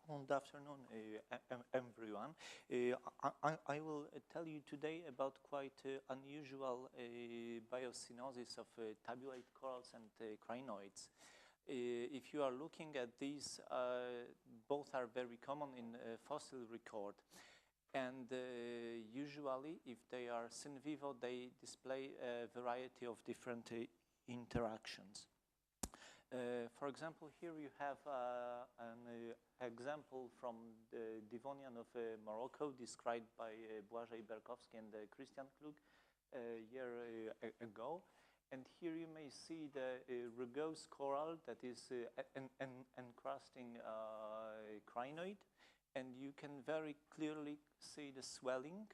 Good afternoon, everyone. I will tell you today about quite unusual biocoenosis of tabulate corals and crinoids. If you are looking at these, both are very common in fossil record. And usually, if they are syn vivo, they display a variety of different interactions. For example, here you have an example from the Devonian of Morocco, described by Błażej, Berkowski, and Christian Klug a year ago. And here you may see the rugose coral that is encrusting crinoid. And you can very clearly see the swelling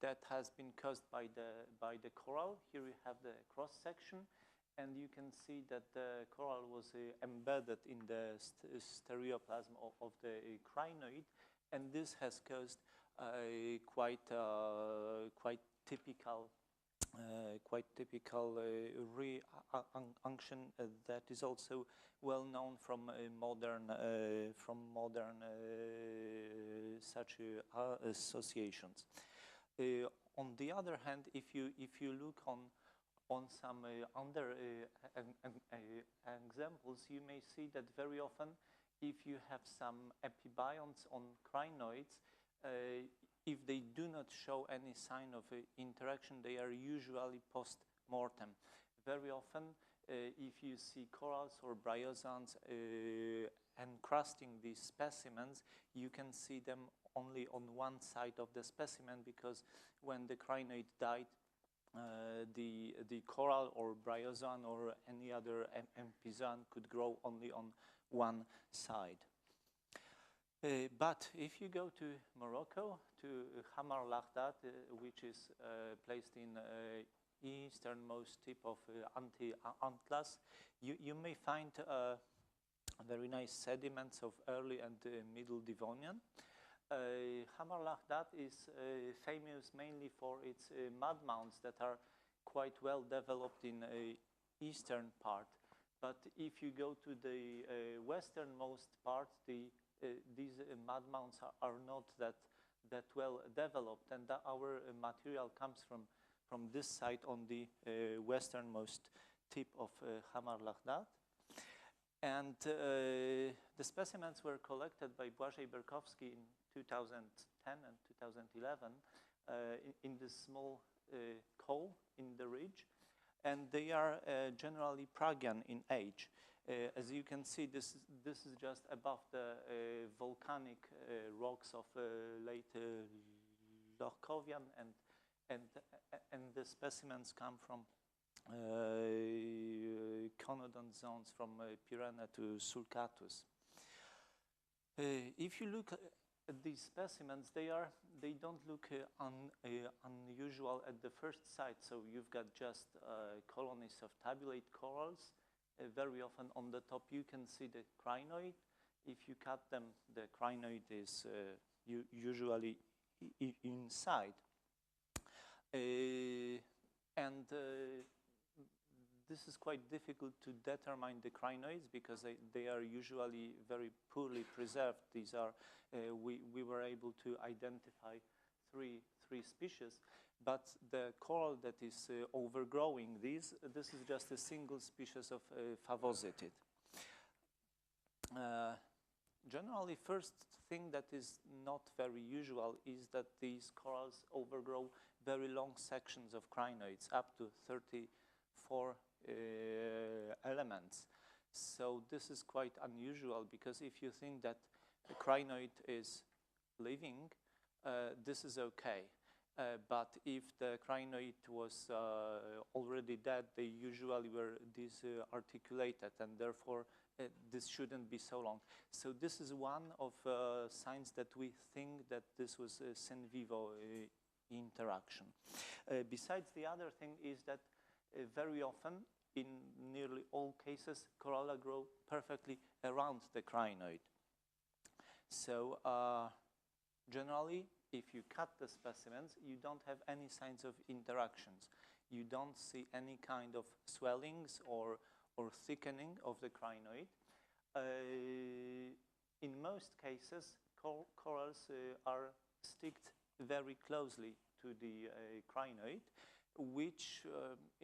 that has been caused by the coral. Here we have the cross section, and you can see that the coral was embedded in the stereoplasm of the crinoid, and this has caused quite typical reaction that is also well known from modern such associations. On the other hand, if you look on some other examples, you may see that very often, if you have some epibionts on crinoids, if they do not show any sign of interaction, they are usually post-mortem. Very often, if you see corals or bryozoans encrusting these specimens, you can see them only on one side of the specimen, because when the crinoid died, the coral or bryozoan or any other epizooan could grow only on one side. But if you go to Morocco, to Hamar Laghdad, which is placed in easternmost tip of Anti-Atlas, you may find very nice sediments of early and middle Devonian. Hamar Laghdad is famous mainly for its mud mounds that are quite well developed in eastern part. But if you go to the westernmost part, these mud mounds are not that well developed, and our material comes from this side on the westernmost tip of Hamar Laghdad. And the specimens were collected by Błażej Berkowski in 2010 and 2011 in this small cove in the ridge, and they are generally Pragian in age. As you can see, this is just above the volcanic rocks of late Lochkowian, and the specimens come from conodont zones from Pyrene to Sulcatus. If you look at these specimens, they don't look unusual at the first sight. So you've got just colonies of tabulate corals. Very often on the top you can see the crinoid. If you cut them, the crinoid is usually inside. And this is quite difficult to determine the crinoids, because they are usually very poorly preserved. These are, we were able to identify three species, but the coral that is overgrowing this is just a single species of favositid. Generally, first thing that is not very usual is that these corals overgrow very long sections of crinoids, up to 34 elements. So this is quite unusual, because if you think that a crinoid is living, this is okay. But if the crinoid was already dead, they usually were disarticulated, and therefore this shouldn't be so long. So this is one of signs that we think that this was a syn vivo interaction. Besides, the other thing is that very often, in nearly all cases, corolla grow perfectly around the crinoid. So generally, if you cut the specimens, you don't have any signs of interactions. You don't see any kind of swellings or or thickening of the crinoid. In most cases, corals are sticked very closely to the crinoid, which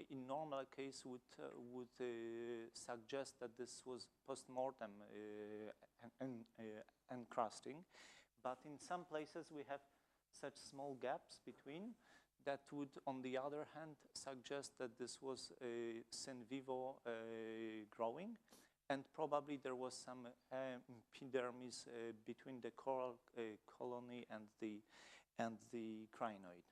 in normal case would suggest that this was post-mortem encrusting. But in some places we have such small gaps between that would, on the other hand, suggest that this was syn vivo growing, and probably there was some epidermis between the coral colony and the crinoid.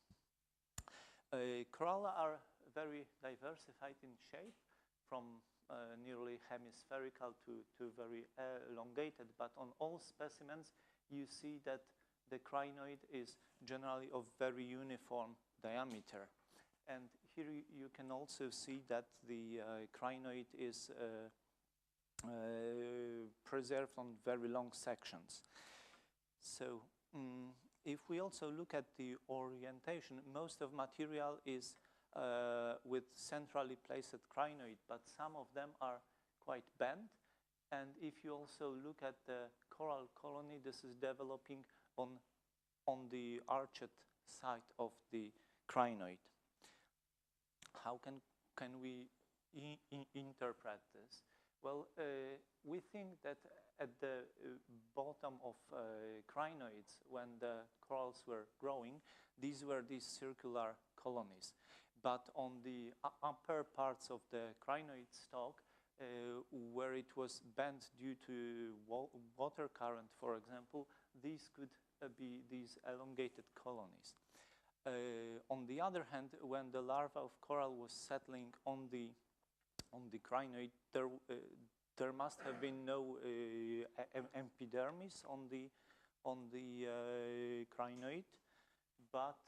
Corals are very diversified in shape, from nearly hemispherical to very elongated, but on all specimens you see that the crinoid is generally of very uniform diameter. And here you can also see that the crinoid is preserved on very long sections. So if we also look at the orientation, most of material is with centrally placed crinoid, but some of them are quite bent. And if you also look at the coral colony, this is developing on the arched side of the crinoid. How can we interpret this? Well, we think that at the bottom of crinoids, when the corals were growing, these were these circular colonies. But on the upper parts of the crinoid stalk, where it was bent due to water current, for example, these could be these elongated colonies. On the other hand, when the larva of coral was settling on the crinoid, there must have been no epidermis on the crinoid, but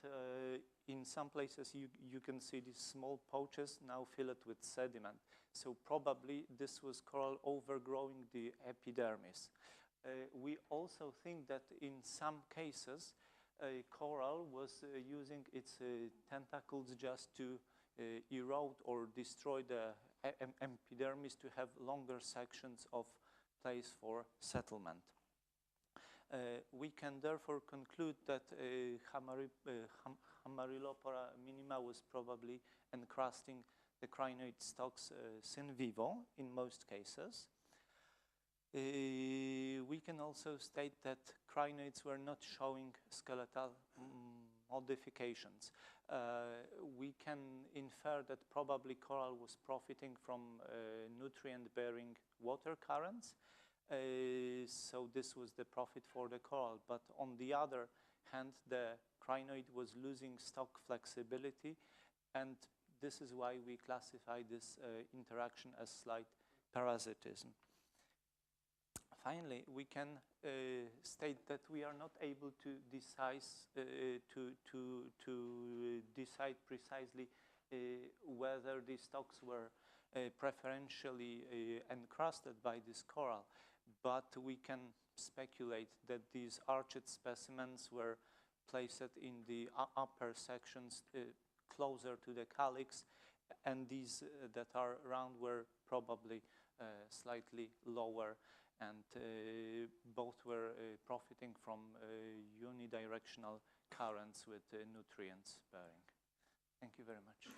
in some places you can see these small pouches now filled with sediment. So probably this was coral overgrowing the epidermis. We also think that in some cases coral was using its tentacles just to erode or destroy the epidermis to have longer sections of place for settlement. We can therefore conclude that Hamarilopora minima was probably encrusting the crinoid stalks syn vivo in most cases. We can also state that crinoids were not showing skeletal modifications. We can infer that probably coral was profiting from nutrient-bearing water currents, so this was the profit for the coral. But on the other hand, the crinoid was losing stalk flexibility, and this is why we classify this interaction as slight parasitism. Finally, we can state that we are not able to decide precisely whether these stalks were preferentially encrusted by this coral, but we can speculate that these arched specimens were placed in the upper sections closer to the calyx, and these that are round were probably slightly lower, and both were profiting from unidirectional currents with nutrients bearing. Thank you very much.